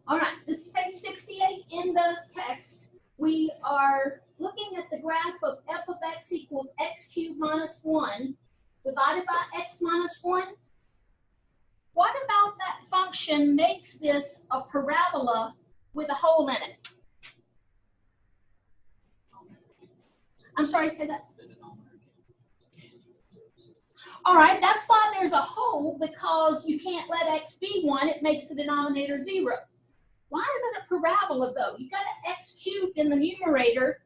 All right, this is page 68 in the text. We are looking at the graph of f of x equals x cubed minus 1 divided by x minus 1. What about that function makes this a parabola with a hole in it? I'm sorry, say that. All right, that's why there's a hole, because you can't let x be 1. It makes the denominator 0. Why is it a parabola, though? You've got an x cubed in the numerator.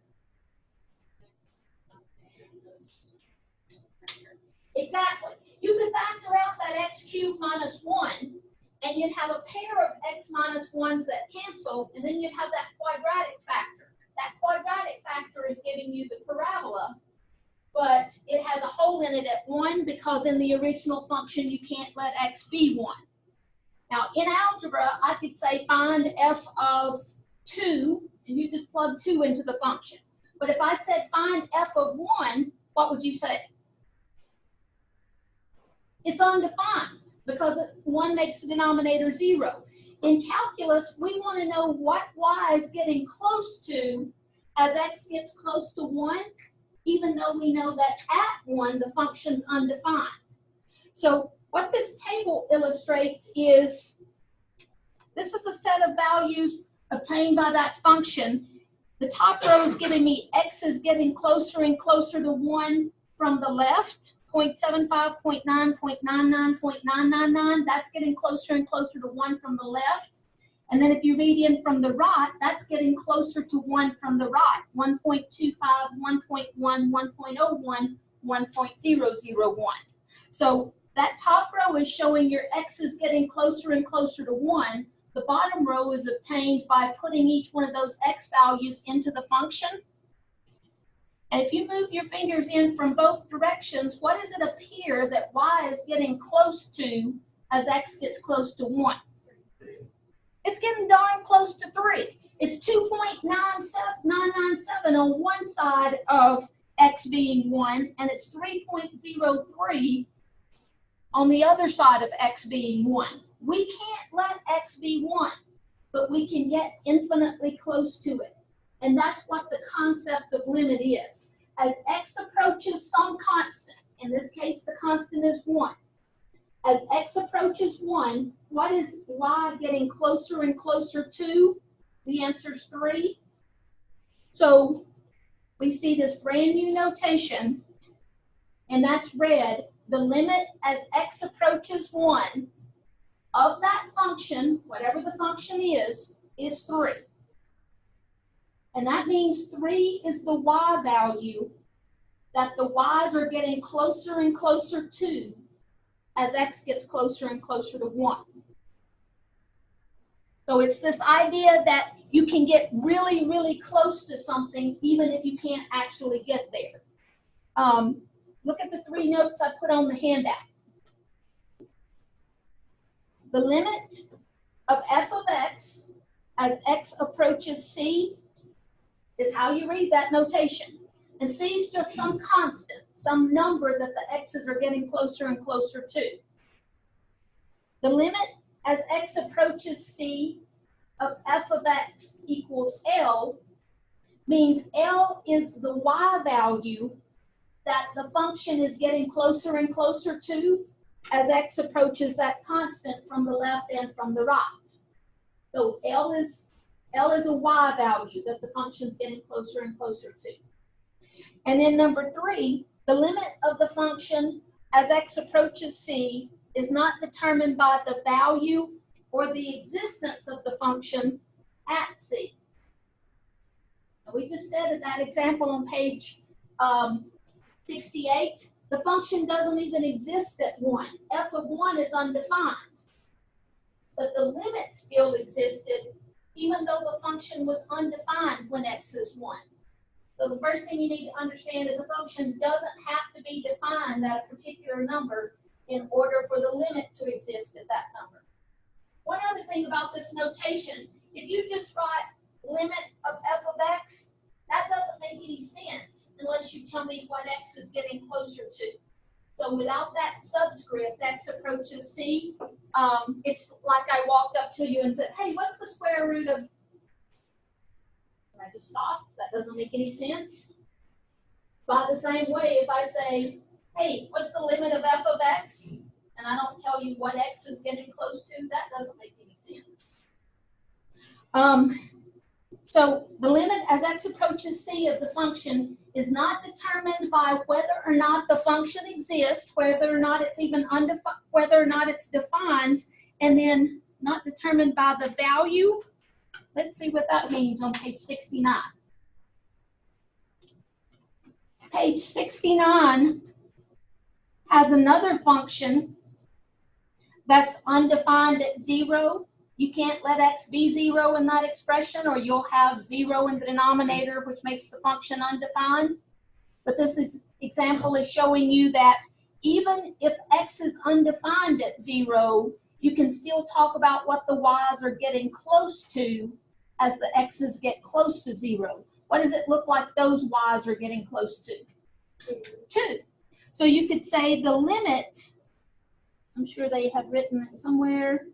Exactly. You could factor out that x cubed minus 1, and you'd have a pair of x minus 1s that cancel, and then you'd have that quadratic factor. That quadratic factor is giving you the parabola, but it has a hole in it at 1 because in the original function you can't let x be 1. Now, in algebra, I could say find f of 2, and you just plug 2 into the function. But if I said find f of 1, what would you say? It's undefined because 1 makes the denominator 0. In calculus, we want to know what y is getting close to as x gets close to 1, even though we know that at 1 the function's undefined. So what this table illustrates is this is a set of values obtained by that function. The top row is giving me x is getting closer and closer to 1 from the left, 0.75, 0.9, 0.99, 0.999. That's getting closer and closer to 1 from the left. And then if you read in from the right, that's getting closer to 1 from the right, 1.25, 1.1, 1.01, 1.001. So that top row is showing your x is getting closer and closer to 1. The bottom row is obtained by putting each one of those x values into the function. And if you move your fingers in from both directions, what does it appear that y is getting close to as x gets close to 1? It's getting darn close to 3. It's 2.997 on one side of x being 1, and it's 3.03 on the other side of x being 1. We can't let x be 1, but we can get infinitely close to it. And that's what the concept of limit is. As x approaches some constant, in this case the constant is 1, as x approaches 1, what is y getting closer and closer to? The answer is 3. So we see this brand new notation, and that's red. The limit as x approaches 1 of that function, whatever the function is 3. And that means 3 is the y value that the y's are getting closer and closer to as x gets closer and closer to 1. So it's this idea that you can get really, really close to something even if you can't actually get there. Look at the 3 notes I put on the handout. The limit of f of x as x approaches c is how you read that notation. And c is just some constant, some number that the x's are getting closer and closer to. The limit as x approaches c of f of x equals L means L is the y value that the function is getting closer and closer to as x approaches that constant from the left and from the right. So L is a y value that the function is getting closer and closer to. And then number 3, the limit of the function as x approaches c is not determined by the value or the existence of the function at c. Now, we just said in that example on page 68, the function doesn't even exist at 1. F of 1 is undefined. But the limit still existed even though the function was undefined when x is 1. So the first thing you need to understand is a function doesn't have to be defined at a particular number in order for the limit to exist at that number. One other thing about this notation, if you just write limit of f of x, that doesn't make any sense unless you tell me what x is getting closer to. So without that subscript, x approaches c, it's like I walked up to you and said, hey, what's the square root of, and I just stop, that doesn't make any sense. By the same way, if I say, hey, what's the limit of f of x, and I don't tell you what x is getting close to, that doesn't make any sense. So the limit as x approaches c of the function is not determined by whether or not the function exists, whether or not it's even undefined, whether or not it's defined, and then not determined by the value. Let's see what that means on page 69. Page 69 has another function that's undefined at 0. You can't let x be 0 in that expression, or you'll have 0 in the denominator, which makes the function undefined. But this example is showing you that even if x is undefined at 0, you can still talk about what the y's are getting close to as the x's get close to 0. What does it look like those y's are getting close to? 2. So you could say the limit, I'm sure they have written it somewhere.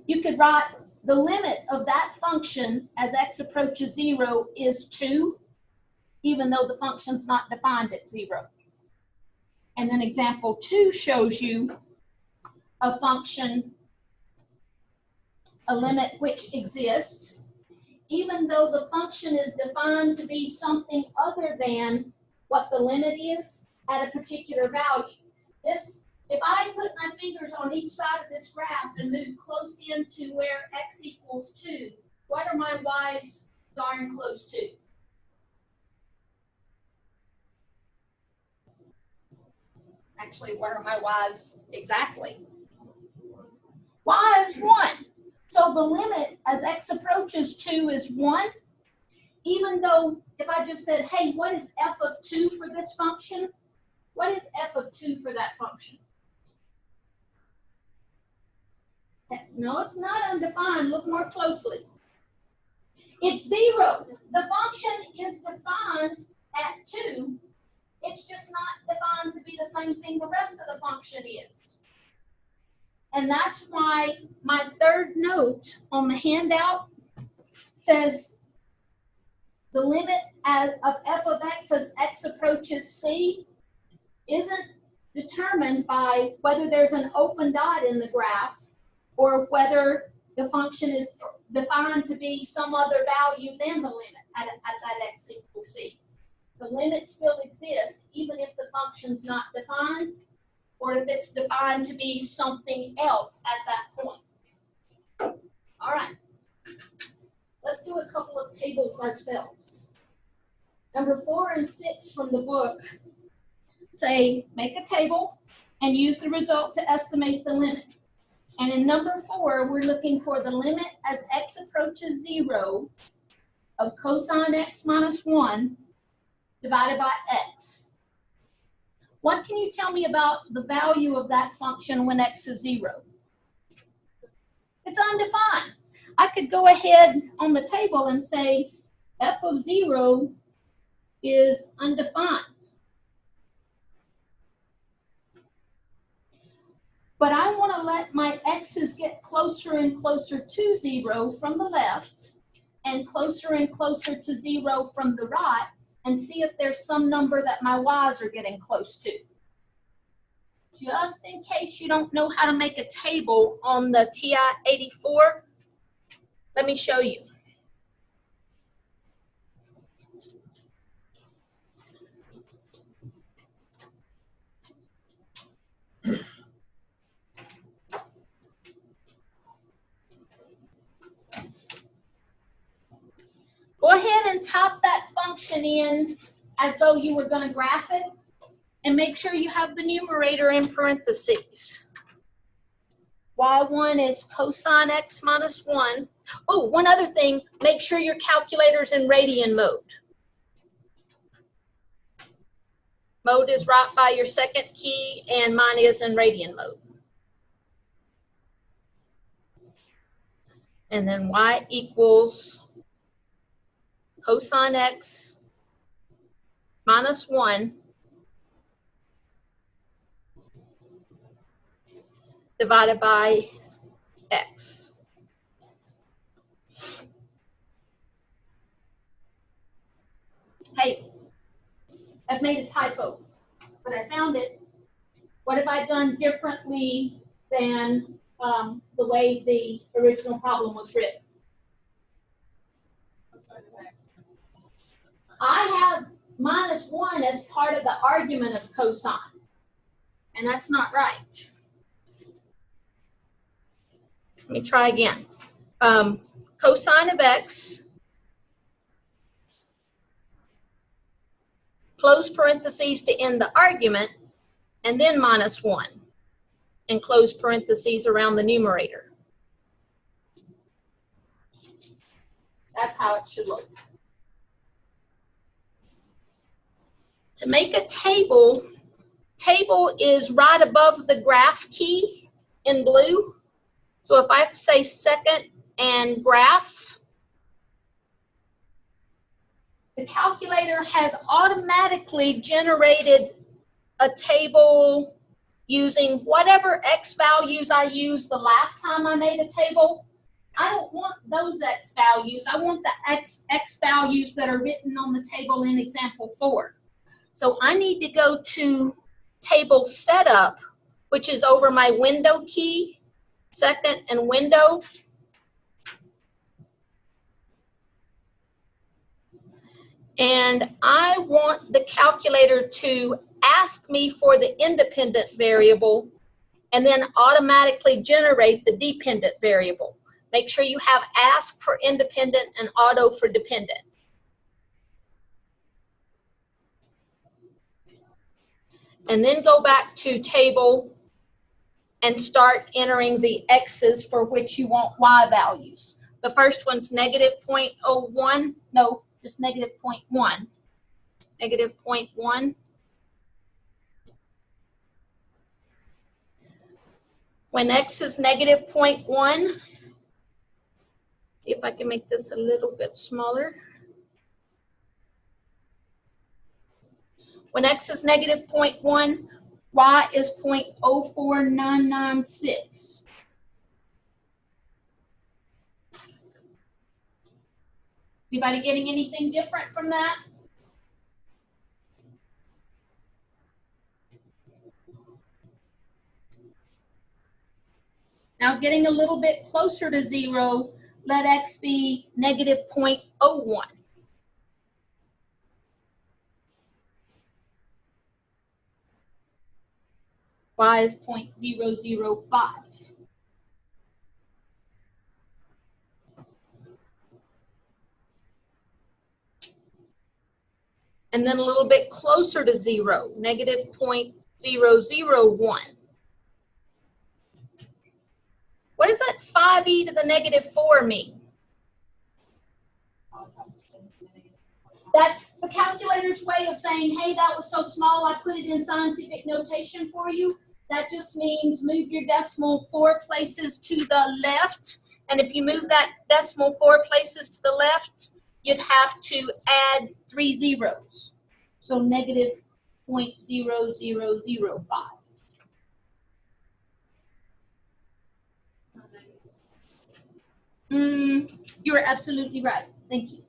You could write the limit of that function as x approaches 0 is 2, even though the function's not defined at 0. And then example 2 shows you a function, a limit which exists, even though the function is defined to be something other than what the limit is at a particular value. If I put my fingers on each side of this graph and move close into where x equals 2, what are my y's darn close to? Actually, what are my y's exactly? Y is 1. So the limit as x approaches 2 is 1, even though if I just said, hey, what is f of 2 for this function? What is f of 2 for that function? No, it's not undefined. Look more closely. It's 0. The function is defined at 2. It's just not defined to be the same thing the rest of the function is. And that's why my third note on the handout says the limit of f of x as x approaches c isn't determined by whether there's an open dot in the graph or whether the function is defined to be some other value than the limit at that x equals c. The limit still exists even if the function's not defined, or if it's defined to be something else at that point. All right, let's do a couple of tables ourselves. Number 4 and 6 from the book say make a table and use the result to estimate the limit. And in number 4, we're looking for the limit as x approaches 0 of cosine x minus 1 divided by x. What can you tell me about the value of that function when x is 0? It's undefined. I could go ahead on the table and say f of 0 is undefined. But I want to let my x's get closer and closer to 0 from the left and closer to 0 from the right, and see if there's some number that my y's are getting close to. Just in case you don't know how to make a table on the TI-84, let me show you. Go ahead and type that function in as though you were going to graph it, and make sure you have the numerator in parentheses. Y1 is cosine x minus 1. Oh, one other thing, make sure your calculator's in radian mode. Mode is right by your second key, and mine is in radian mode. And then y equals cosine x minus 1 divided by x. Hey, I've made a typo, but I found it. What have I done differently than the way the original problem was written? I have minus 1 as part of the argument of cosine, and that's not right. Let me try again. Cosine of x, close parentheses to end the argument, and then minus 1, and close parentheses around the numerator. That's how it should look. To make a table, table is right above the graph key in blue. So if I say second and graph, the calculator has automatically generated a table using whatever x values I used the last time I made a table. I don't want those x values. I want the x values that are written on the table in example 4. So I need to go to table setup, which is over my window key, second and window. And I want the calculator to ask me for the independent variable and then automatically generate the dependent variable. Make sure you have ask for independent and auto for dependent. And then go back to table and start entering the x's for which you want y values. The first one's negative 0.01, no, just negative 0.1. Negative 0.1. When x is negative 0.1, see if I can make this a little bit smaller. When x is negative 0.1, y is 0.04996. Anybody getting anything different from that? Now getting a little bit closer to 0, let x be negative 0.01. Y is 0.005. And then a little bit closer to 0, negative 0.001. What does that 5e to the negative 4 mean? That's the calculator's way of saying, hey, that was so small, I put it in scientific notation for you. That just means move your decimal 4 places to the left. And if you move that decimal 4 places to the left, you'd have to add 3 zeros. So negative 0.0005. You are absolutely right. Thank you.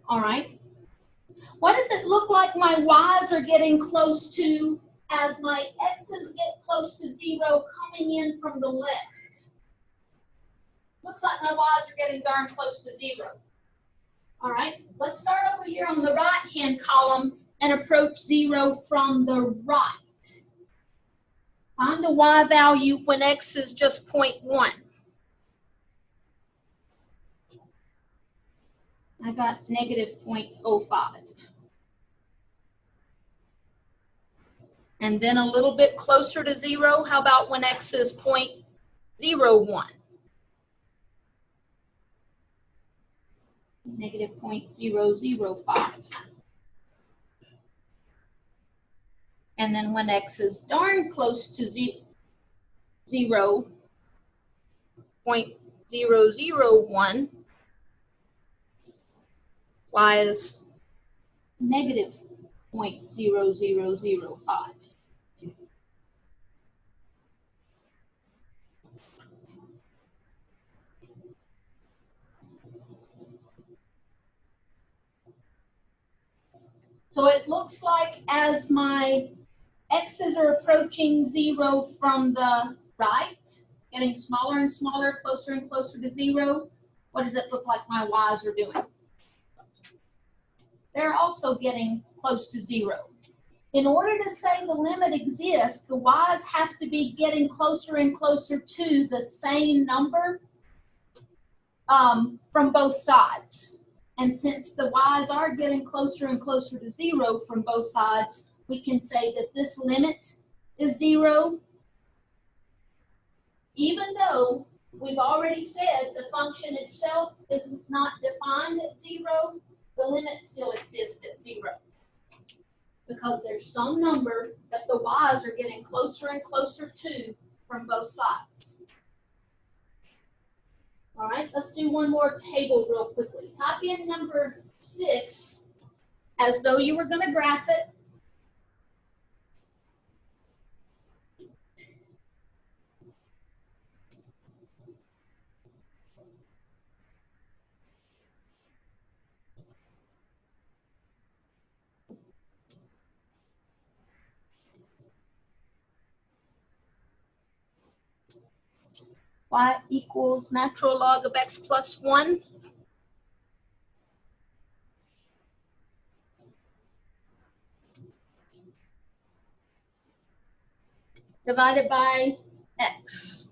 All right. What does it look like my y's are getting close to as my x's get close to 0 coming in from the left? Looks like my y's are getting darn close to 0. All right. Let's start over here on the right-hand column and approach 0 from the right. Find the y value when x is just 0.1. I got negative 0.05. And then a little bit closer to 0, how about when x is 0.01? Negative 0.005. And then when x is darn close to 0, 0.001, y is negative 0.0005. So it looks like as my x's are approaching 0 from the right, getting smaller and smaller, closer and closer to 0, what does it look like my y's are doing? They're also getting close to 0. In order to say the limit exists, the y's have to be getting closer and closer to the same number from both sides. And since the y's are getting closer and closer to 0 from both sides, we can say that this limit is 0, even though we've already said the function itself is not defined at 0, the limit still exists at 0. Because there's some number that the y's are getting closer and closer to from both sides. All right, let's do one more table real quickly. Type in number 6 as though you were going to graph it. Y equals natural log of x plus 1. Divided by x.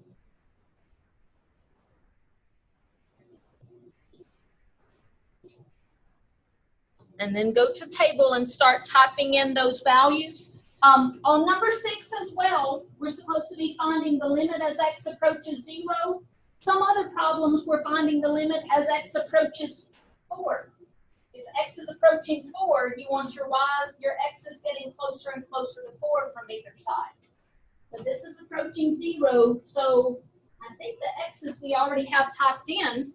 And then go to table and start typing in those values. On number 6 as well, we're supposed to be finding the limit as x approaches 0. Some other problems, we're finding the limit as x approaches 4. If x is approaching 4, you want your x's getting closer and closer to 4 from either side. But this is approaching 0, so I think the x's we already have typed in,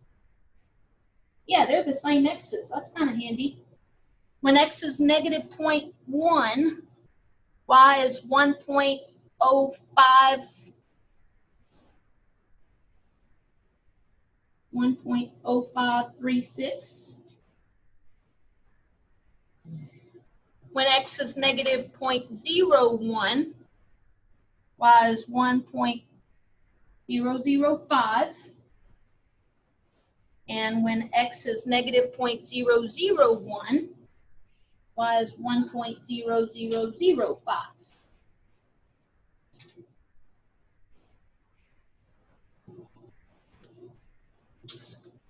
yeah, they're the same x's. That's kind of handy. When x is negative 0.1, y is 1.0536. When x is negative 0.01, y is 1.005. And when x is negative 0.001, y is 1.0005.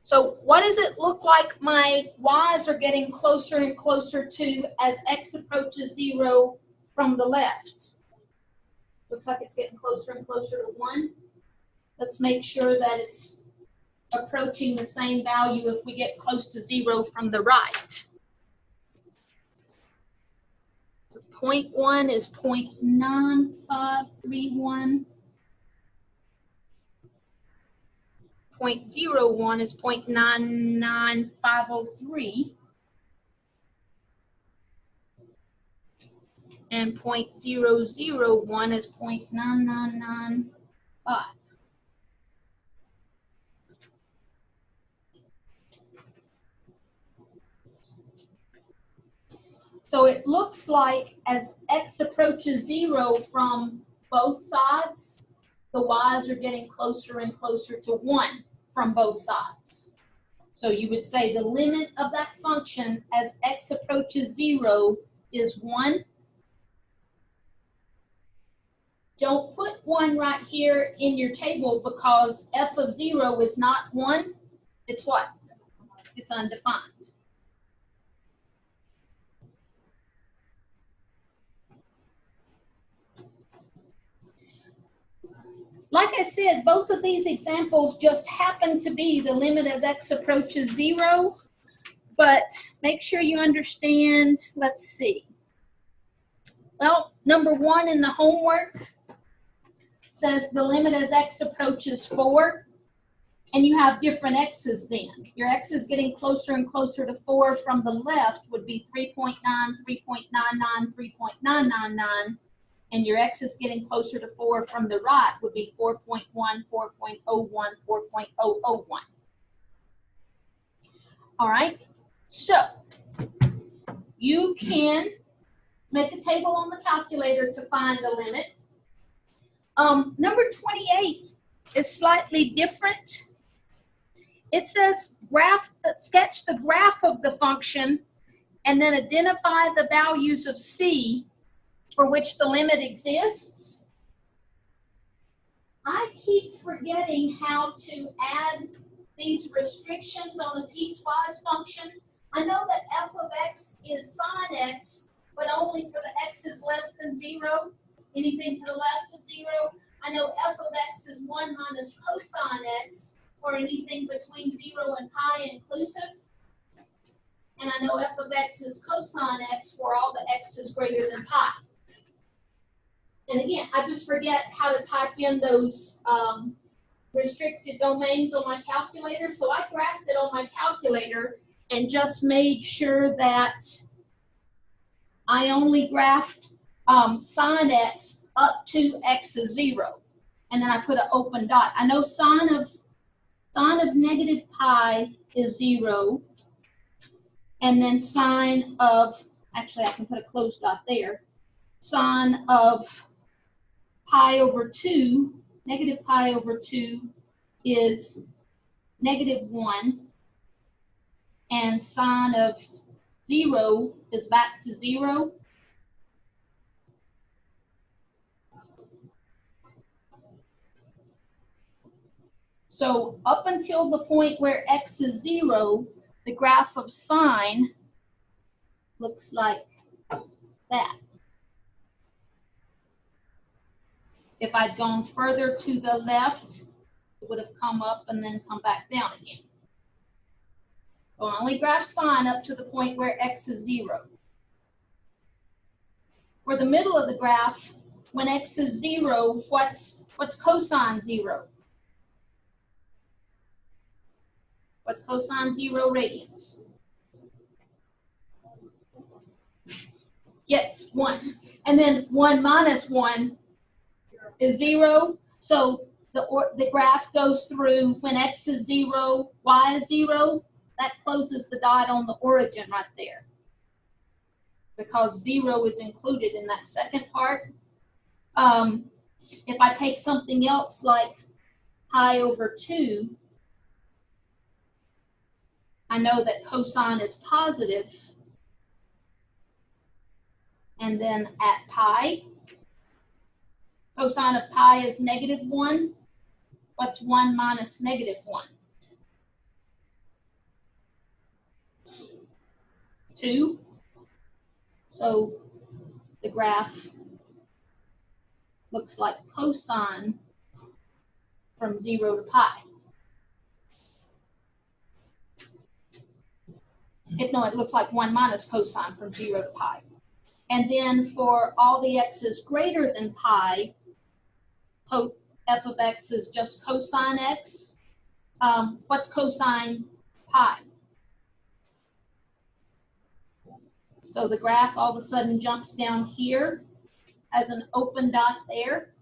So what does it look like my y's are getting closer and closer to as x approaches 0 from the left? Looks like it's getting closer and closer to 1. Let's make sure that it's approaching the same value if we get close to 0 from the right. 0.1 is 0.9531. 0.01 is 0.99503. And 0.001 is 0.9995. So it looks like as x approaches 0 from both sides, the y's are getting closer and closer to 1 from both sides. So you would say the limit of that function as x approaches 0 is 1. Don't put 1 right here in your table because f of 0 is not 1. It's what? It's undefined. Like I said, both of these examples just happen to be the limit as x approaches 0, but make sure you understand, let's see. Well, number 1 in the homework says the limit as x approaches 4. and you have different x's then. Your x is getting closer and closer to 4 from the left would be 3.9, 3.99, 3.999, and your x is getting closer to 4 from the right would be 4.1, 4.01, 4.001. All right, so you can make a table on the calculator to find the limit. Number 28 is slightly different. It says sketch the graph of the function and then identify the values of c for which the limit exists. I keep forgetting how to add these restrictions on a piecewise function. I know that f of x is sine x, but only for the x is less than 0, anything to the left of 0. I know f of x is 1 minus cosine x, or anything between 0 and pi inclusive. And I know f of x is cosine x for all the x's greater than pi. And again, I just forget how to type in those restricted domains on my calculator. So I graphed it on my calculator and just made sure that I only graphed sine x up to x is 0. And then I put an open dot. I know sine of negative pi is 0. And then sine of, actually I can put a closed dot there. Sine of pi over 2, negative pi over 2 is negative 1. And sine of 0 is back to 0. So up until the point where x is 0, the graph of sine looks like that. If I'd gone further to the left, it would have come up and then come back down again. So I only graph sine up to the point where x is 0. For the middle of the graph, when x is 0, what's cosine 0? What's cosine 0 radians? Yes, 1. And then 1 minus 1 is 0. So the graph goes through when x is 0, y is 0. That closes the dot on the origin right there, because 0 is included in that second part. If I take something else like pi over 2, I know that cosine is positive. And then at pi, cosine of pi is negative 1. What's 1 minus negative 1? 2. So the graph looks like cosine from 0 to pi. No, it looks like 1 minus cosine from 0 to pi. And then for all the x's greater than pi, f of x is just cosine x. What's cosine pi? So the graph all of a sudden jumps down here, has an open dot there.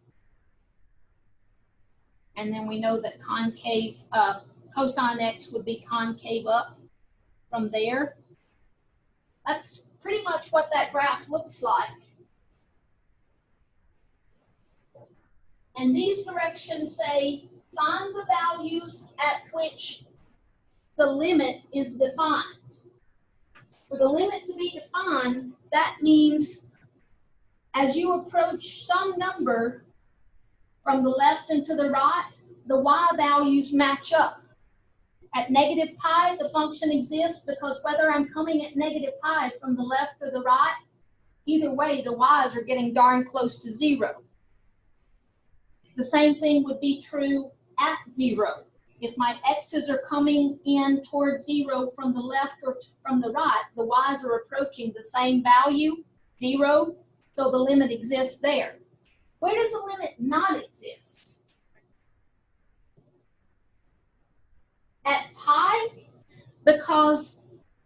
And then we know that concave, cosine x would be concave up from there. That's pretty much what that graph looks like. And these directions say find the values at which the limit is defined. For the limit to be defined, that means as you approach some number from the left and to the right, the y values match up. At negative pi, the function exists because whether I'm coming at negative pi from the left or the right, either way, the y's are getting darn close to 0. The same thing would be true at 0. If my x's are coming in towards 0 from the left or from the right, the y's are approaching the same value, 0, so the limit exists there. Where does the limit not exist? at pi, because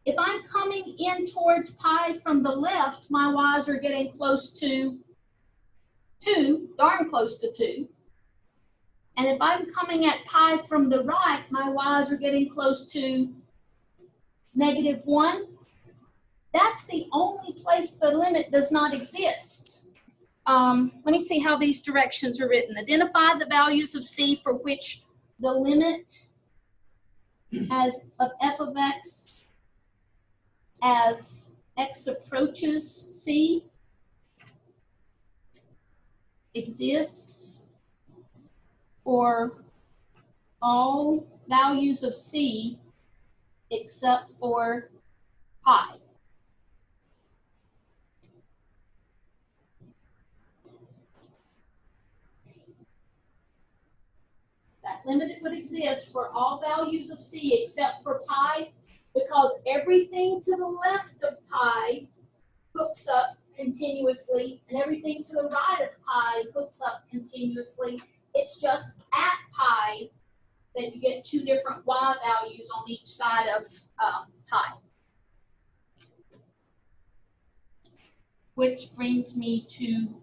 if I'm coming in towards pi from the left, my y's are getting close to 2, darn close to 2. And if I'm coming at pi from the right, my y's are getting close to -1. That's the only place the limit does not exist. Let me see how these directions are written. Identify the values of c for which the limit of f of x as x approaches c exists for all values of c except for pi. That limit would exist for all values of c except for pi, because everything to the left of pi hooks up continuously, and everything to the right of pi hooks up continuously. It's just at pi that you get two different y values on each side of pi. Which brings me to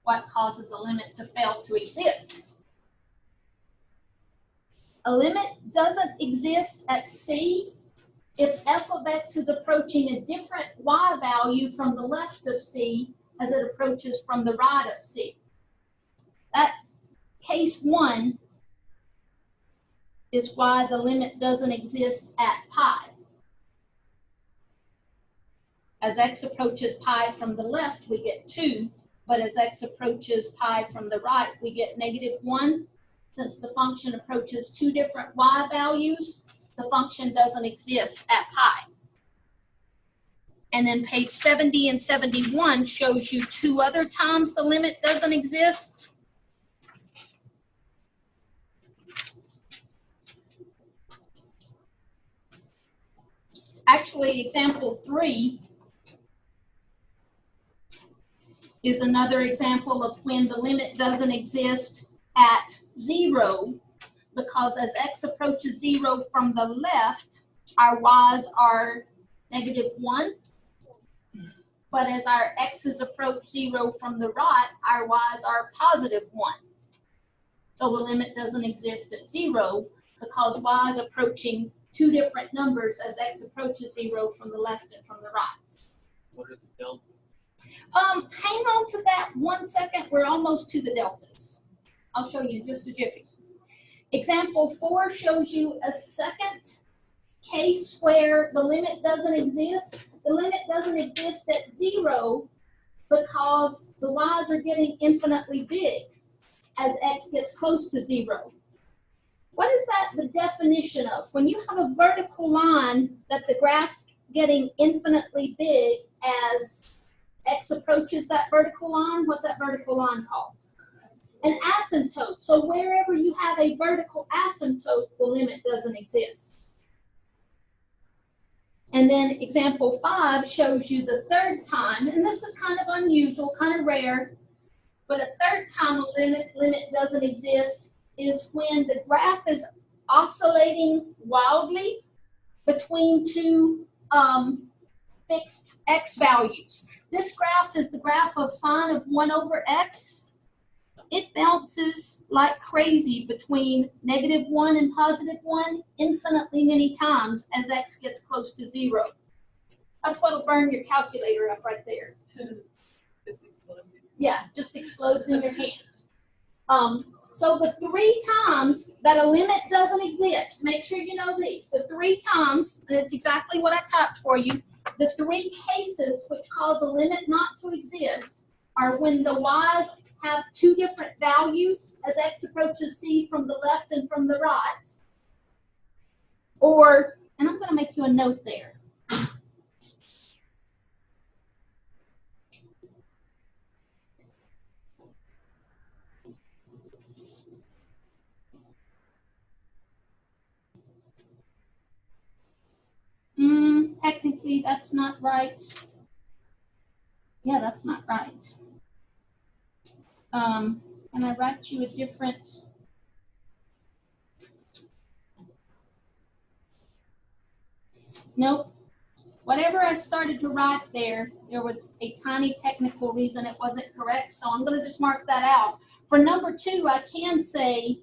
what causes a limit to fail to exist. A limit doesn't exist at c if f of x is approaching a different y value from the left of c as it approaches from the right of c. That's case 1 is why the limit doesn't exist at pi. As x approaches pi from the left, we get 2, but as x approaches pi from the right, we get -1. Since the function approaches two different y values, the function doesn't exist at pi. And then page 70 and 71 shows you two other times the limit doesn't exist. Actually, example 3 is another example of when the limit doesn't exist at 0, because as x approaches 0 from the left, our y's are -1. But as our x's approach 0 from the right, our y's are +1. So the limit doesn't exist at 0 because y is approaching two different numbers as x approaches 0 from the left and from the right. What are the deltas? Hang on to that 1 second. We're almost to the deltas. I'll show you in just a jiffy. Example 4 shows you a second case where the limit doesn't exist. The limit doesn't exist at 0 because the y's are getting infinitely big as x gets close to 0. What is that the definition of? When you have a vertical line that the graph's getting infinitely big as x approaches that vertical line, what's that vertical line called? An asymptote. So wherever you have a vertical asymptote, the limit doesn't exist. And then example 5 shows you the third time, and this is kind of unusual, kind of rare, but a third time a limit doesn't exist is when the graph is oscillating wildly between two fixed x values. This graph is the graph of sine of 1 over x. It bounces like crazy between -1 and +1 infinitely many times as x gets close to 0. That's what'll burn your calculator up right there. Just exploded. Yeah, just explodes in your hand. So the 3 times that a limit doesn't exist, make sure you know these. The 3 times, and it's exactly what I typed for you, the 3 cases which cause a limit not to exist are when the y's have two different values as x approaches c from the left and from the right. Or, and I'm going to make you a note there. Technically, that's not right. Yeah, that's not right. And I write you a different. Nope. Whatever I started to write there, there was a tiny technical reason it wasn't correct, so I'm gonna just mark that out. For number 2, I can say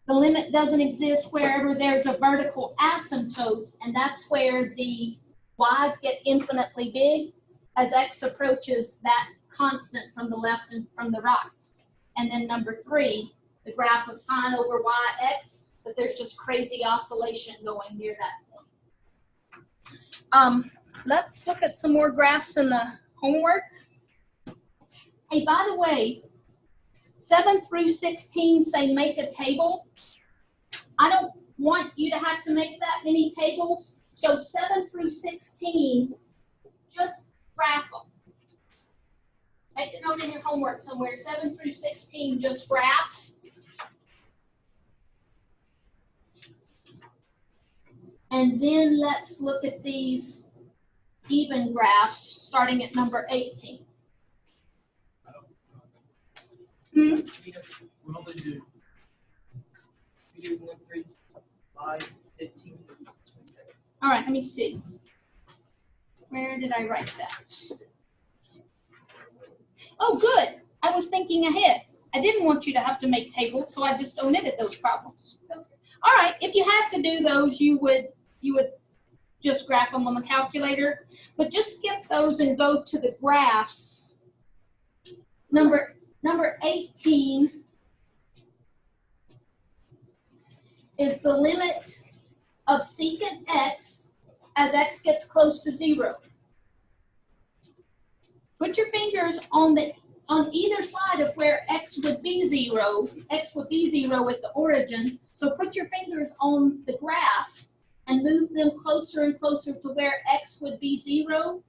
the limit doesn't exist wherever there's a vertical asymptote, and that's where the y's get infinitely big as x approaches that constant from the left and from the right. And then number 3, the graph of sine over yx, but there's just crazy oscillation going near that point. Let's look at some more graphs in the homework. Hey, by the way, 7 through 16 say make a table. I don't want you to have to make that many tables, so 7 through 16, just graph them. Take a note in your homework somewhere, 7 through 16, just graph. And then let's look at these even graphs, starting at number 18. We only do 1, 3, 5, 15, 27. All right, let me see. Where did I write that? Oh, good. I was thinking ahead. I didn't want you to have to make tables, so I just omitted those problems. All right, if you had to do those, you would just graph them on the calculator, but just skip those and go to the graphs. Number 18 is the limit of secant x as x gets close to 0. Put your fingers on either side of where x would be 0. X would be 0 at the origin, so put your fingers on the graph and move them closer and closer to where x would be 0,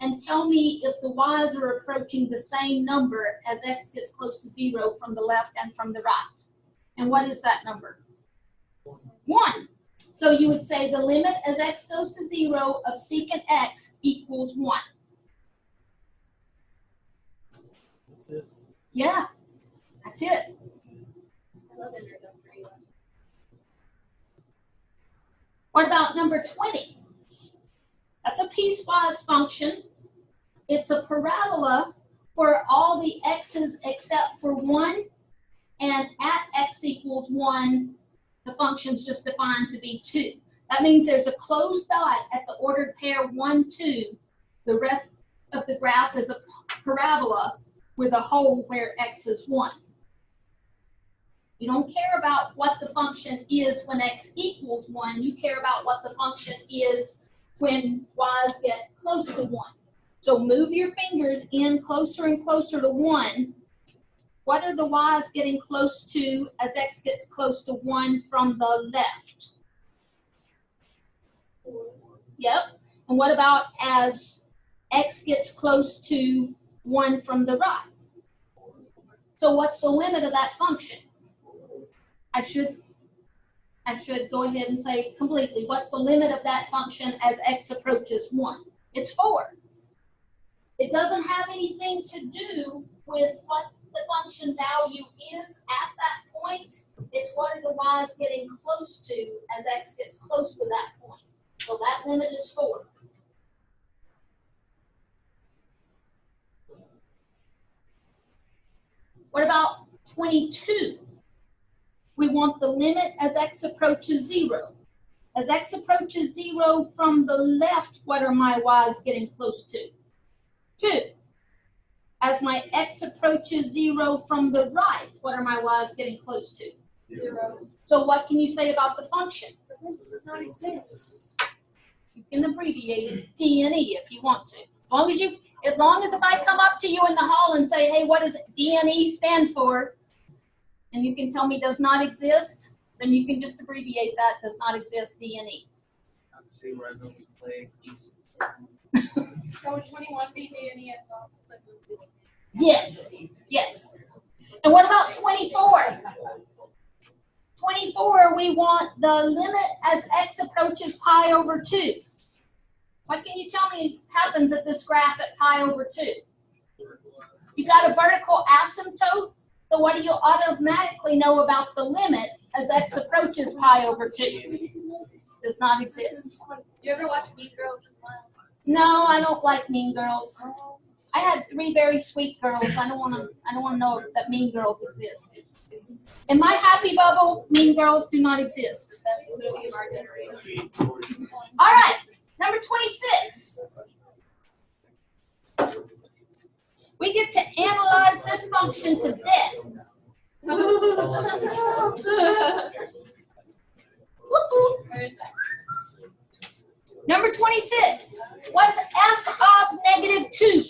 and tell me if the y's are approaching the same number as x gets close to 0 from the left and from the right. And what is that number? 1. So you would say the limit as x goes to 0 of secant x equals 1. Yeah, that's it. I love introductory lessons. What about number 20? That's a piecewise function. It's a parabola for all the x's except for 1, and at x equals 1, the function's just defined to be 2. That means there's a closed dot at the ordered pair 1, 2. The rest of the graph is a parabola with a hole where x is 1. You don't care about what the function is when x equals 1. You care about what the function is when y's get close to 1. So move your fingers in closer and closer to 1. What are the y's getting close to as x gets close to 1 from the left? Yep. And what about as x gets close to 1 from the right? So what's the limit of that function? I should go ahead and say completely, what's the limit of that function as x approaches 1? It's 4. It doesn't have anything to do with what the function value is at that point. It's what are the y's getting close to as x gets close to that point. So that limit is 4. What about 22? We want the limit as x approaches 0. As x approaches 0 from the left, what are my y's getting close to? 2. As my x approaches 0 from the right, what are my y's getting close to? 0. So what can you say about the function? The limit does not exist. You can abbreviate it D and E if you want to. As long as if I come up to you in the hall and say, hey, what does D and E stand for? And you can tell me does not exist, then you can just abbreviate that, does not exist, D and E. I'm saying we're going to be playing East. So 21 be D and E as well. Yes, yes. And what about 24? 24, we want the limit as x approaches pi over 2. What can you tell me happens at this graph at pi over 2? You got a vertical asymptote, so what do you automatically know about the limit as x approaches pi over 2. Does not exist. You ever watch Mean Girls? No, I don't like Mean Girls. I had 3 very sweet girls. I don't want to know that Mean Girls exist. In my happy bubble, Mean Girls do not exist. That's the movie of our generation. All right, number 26. We get to analyze this function to death. Woo-hoo. Where is that? Number 26. What's f of negative 2?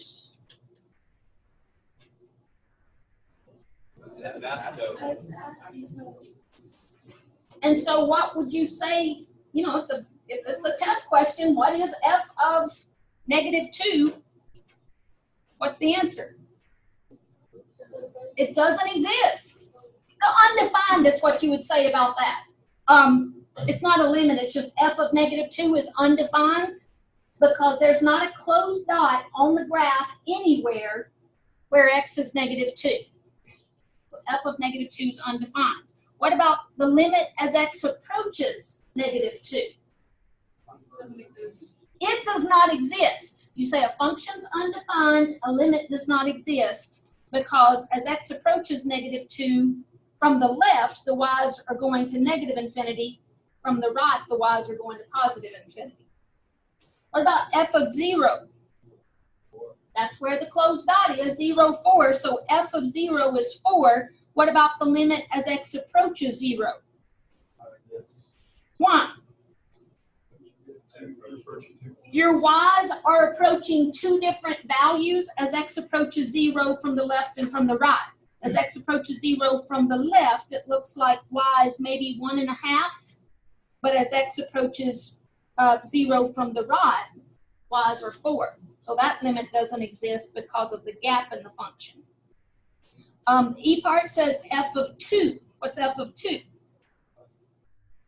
And so what would you say, you know, if it's a test question, what is f of negative 2? What's the answer? It doesn't exist. Now, undefined is what you would say about that. It's not a limit, it's just f of negative 2 is undefined because there's not a closed dot on the graph anywhere where x is negative 2. So f of negative 2 is undefined. What about the limit as x approaches negative 2? It does not exist. You say a function's undefined, a limit does not exist because as x approaches negative 2, from the left, the y's are going to negative infinity. From the right, the y's are going to positive infinity. What about f of 0? That's where the closed dot is, 0, 4. So f of 0 is 4. What about the limit as x approaches 0? 1. Your y's are approaching 2 different values as x approaches 0 from the left and from the right. As x approaches 0 from the left, it looks like y is maybe 1.5. But as x approaches 0 from the right, y's are 4. So that limit doesn't exist because of the gap in the function. E part says f of 2. What's f of 2?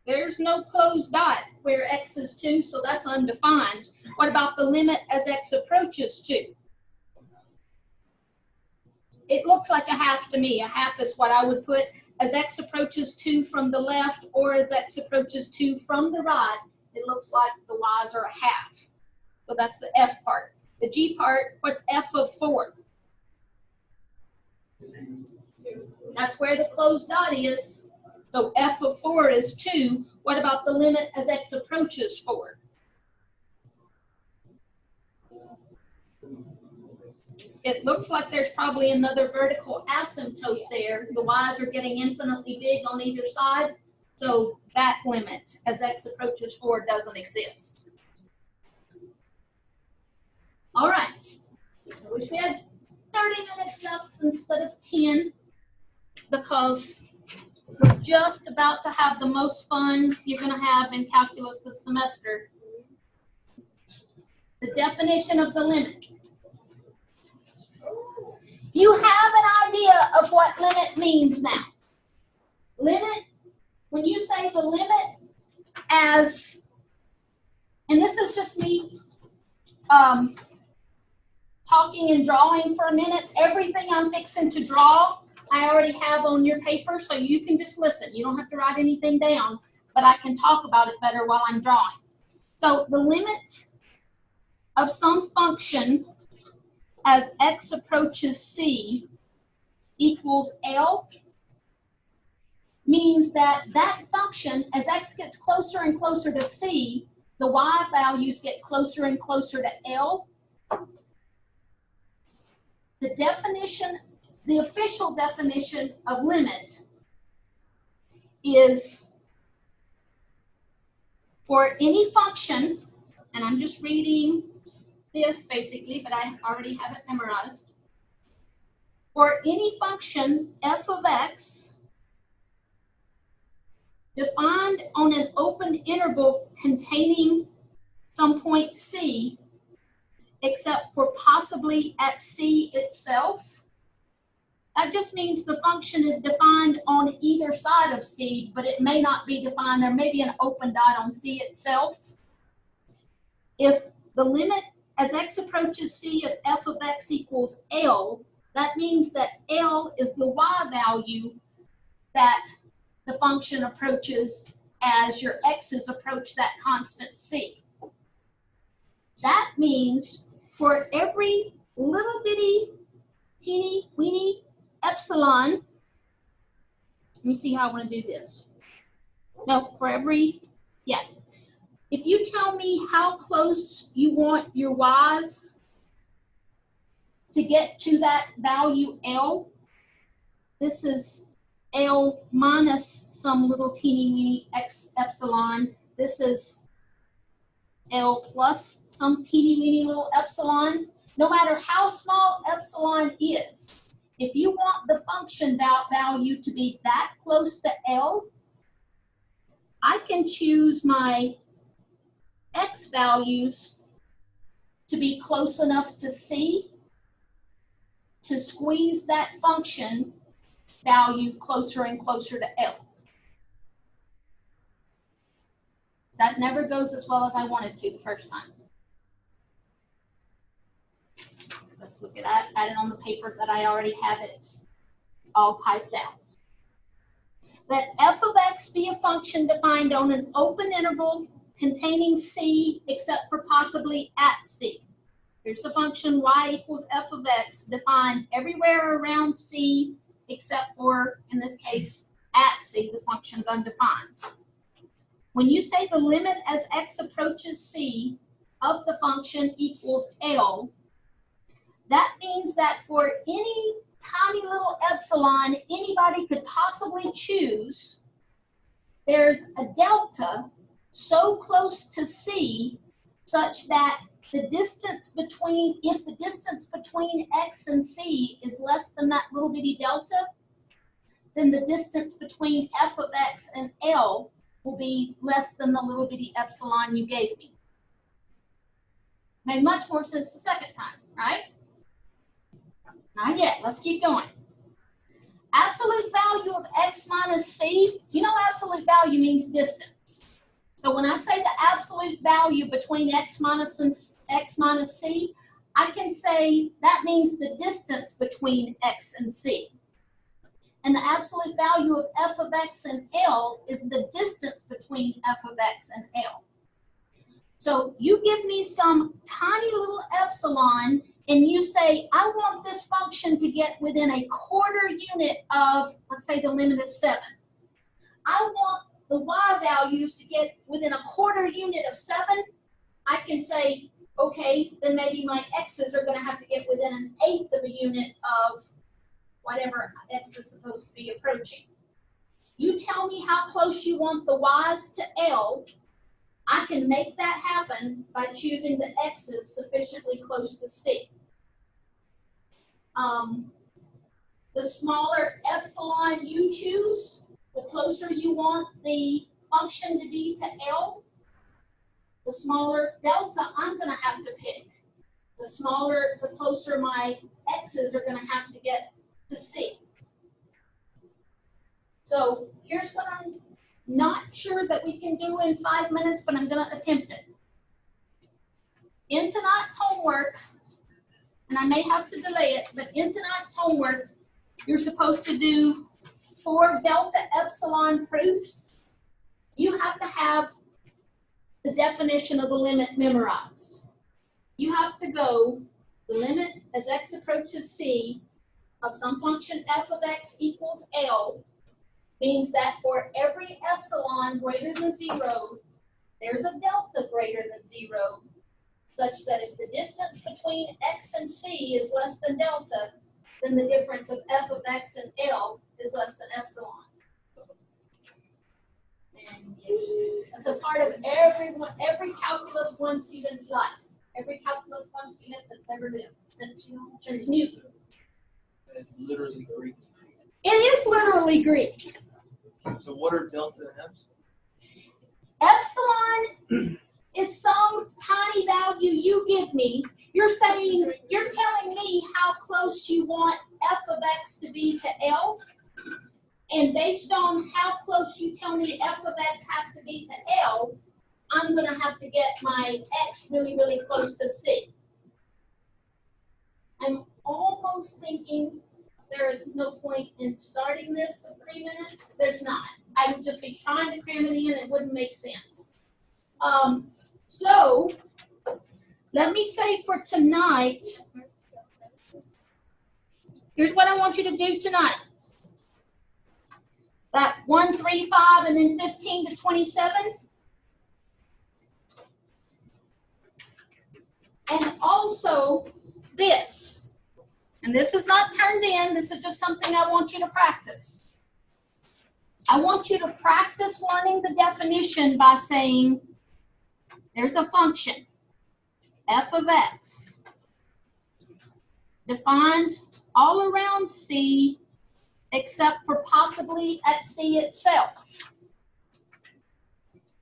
There's no closed dot where x is 2, so that's undefined. What about the limit as x approaches 2? It looks like a half to me. A half is what I would put as x approaches 2 from the left or as x approaches 2 from the right. It looks like the y's are a half. So that's the f part. The g part, what's f of 4? That's where the closed dot is. So f of 4 is 2. What about the limit as x approaches 4? It looks like there's probably another vertical asymptote there. The y's are getting infinitely big on either side. So that limit as x approaches 4 doesn't exist. All right. I wish we had 30 minutes left instead of 10 because we're just about to have the most fun you're going to have in calculus this semester. The definition of the limit. You have an idea of what limit means now. Limit, when you say the limit as, and this is just me talking and drawing for a minute. Everything I'm fixing to draw, I already have on your paper, so you can just listen. You don't have to write anything down, but I can talk about it better while I'm drawing. So the limit of some function as x approaches c equals L means that that function, as x gets closer and closer to c, the y values get closer and closer to L. The definition, the official definition of limit is for any function, and I'm just reading this basically, but I already have it memorized. For any function f of x defined on an open interval containing some point c, except for possibly at c itself. That just means the function is defined on either side of c, but it may not be defined. There may be an open dot on c itself. If the limit as x approaches c of f of x equals L, that means that L is the y value that the function approaches as your x's approach that constant c. That means for every little bitty, teeny, weeny epsilon, let me see how I want to do this. No, for every, yeah. If you tell me how close you want your y's to get to that value L, this is L minus some little teeny weeny x epsilon. This is L plus some teeny weeny little epsilon. No matter how small epsilon is, if you want the function value to be that close to L, I can choose my x values to be close enough to C to squeeze that function value closer and closer to L. That never goes as well as I wanted to the first time. Let's look at that, add it on the paper that I already have it all typed out. Let f of x be a function defined on an open interval containing c except for possibly at c. Here's the function y equals f of x defined everywhere around c except for, in this case, at c, the function's undefined. When you say the limit as x approaches c of the function equals L, that means that for any tiny little epsilon anybody could possibly choose, there's a delta so close to c such that the distance between, if the distance between x and c is less than that little bitty delta, then the distance between f of x and L will be less than the little bitty epsilon you gave me. Made much more sense the second time, right? Not yet, let's keep going. Absolute value of x minus c, you know absolute value means distance. So when I say the absolute value between x minus c, I can say that means the distance between x and c. And the absolute value of f of x and L is the distance between f of x and L. So you give me some tiny little epsilon and you say, I want this function to get within a quarter unit of, let's say the limit is 7. I want the y values to get within a quarter unit of 7. I can say, okay, then maybe my x's are going to have to get within an eighth of a unit of whatever x is supposed to be approaching. You tell me how close you want the y's to L. I can make that happen by choosing the x's sufficiently close to c. The smaller epsilon you choose, the closer you want the function to be to L, the smaller delta I'm going to have to pick. The closer my x's are going to have to get to C. So here's what I'm not sure that we can do in 5 minutes, but I'm going to attempt it. In tonight's homework, and I may have to delay it, but in tonight's homework, you're supposed to do 4 delta epsilon proofs. You have to have the definition of the limit memorized. You have to go, the limit as x approaches c of some function f of x equals L means that for every epsilon greater than 0, there's a delta greater than 0, such that if the distance between x and c is less than delta, then the difference of f of x and L is less than epsilon. And that's a part of every Calculus 1 student's life. Every Calculus 1 student that's ever lived since Newton. It's literally Greek. It is literally Greek. So what are delta and Epsilon is some tiny value you give me. You're telling me how close you want f of x to be to L. And based on how close you tell me f of x has to be to L, I'm going to have to get my x really, really close to C. I'm almost thinking there is no point in starting this for 3 minutes. There's not. I would just be trying to cram it in. It wouldn't make sense. So let me say for tonight, here's what I want you to do tonight. That 1, 3, 5, and then 15 to 27. And also this. And this is not turned in. This is just something I want you to practice. I want you to practice learning the definition by saying, there's a function, f of x, defined all around C, except for possibly at C itself.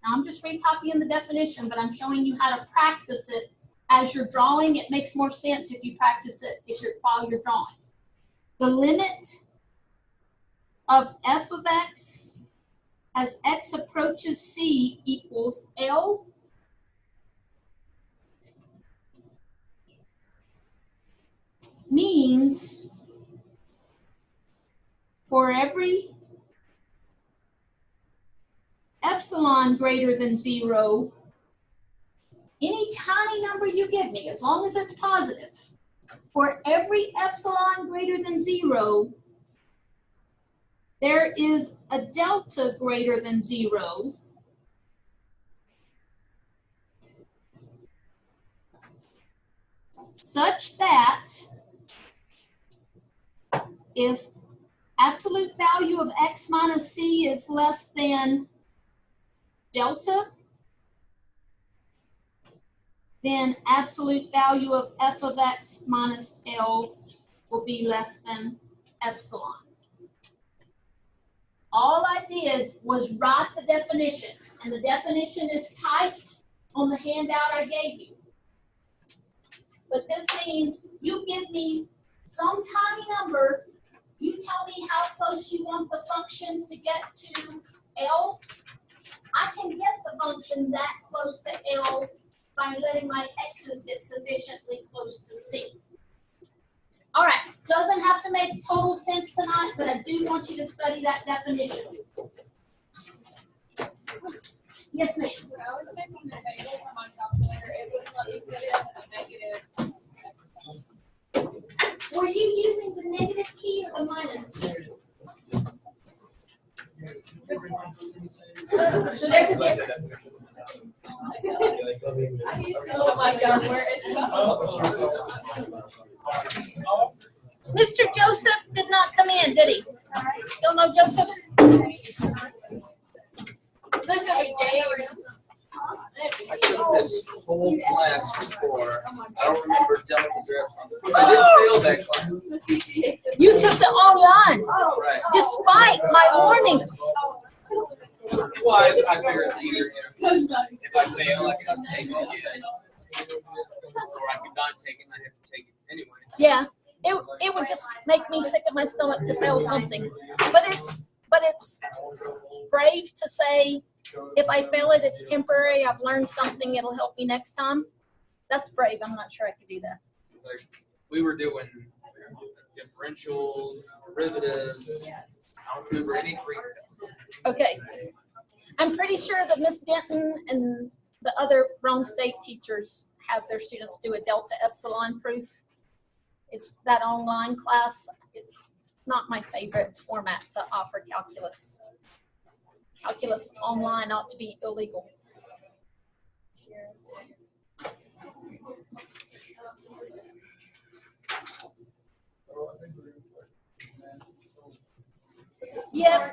Now I'm just recopying the definition, but I'm showing you how to practice it as you're drawing. It makes more sense if you practice it while you're drawing. The limit of f of x as x approaches C equals L means for every epsilon greater than 0, any tiny number you give me, as long as it's positive, for every epsilon greater than 0, there is a delta greater than 0 such that if absolute value of x minus c is less than delta, then absolute value of f of x minus L will be less than epsilon. All I did was write the definition, and the definition is typed on the handout I gave you. But this means you give me some tiny number, you tell me how close you want the function to get to L. I can get the function that close to L by letting my x's get sufficiently close to C. All right, doesn't have to make total sense tonight, but I do want you to study that definition. Yes, ma'am. When I was making the table for my calculator, it wouldn't let me put in a negative. Were you using the negative key or the minus key? So there's a difference. I used to know my God, where it's Mr. Joseph did not come in, did he? Don't know Joseph? I took this whole class before. I don't remember delta direction. I did fail that class. You took it online, Right. despite my warnings. Well, I figured either, if I fail, I can just take it again. Or I could not take it, and I have to take it anyway. Yeah, it would just make me sick of my stomach to fail something. But it's brave to say, if I fail it, it's temporary. I've learned something. It'll help me next time. That's brave. I'm not sure I could do that. Like, we were doing differentials, derivatives. I don't remember any Greek. Okay. I'm pretty sure that Miss Denton and the other Rome State teachers have their students do a delta epsilon proof. It's that online class. It's not my favorite format to offer calculus. Calculus online ought to be illegal. Yeah.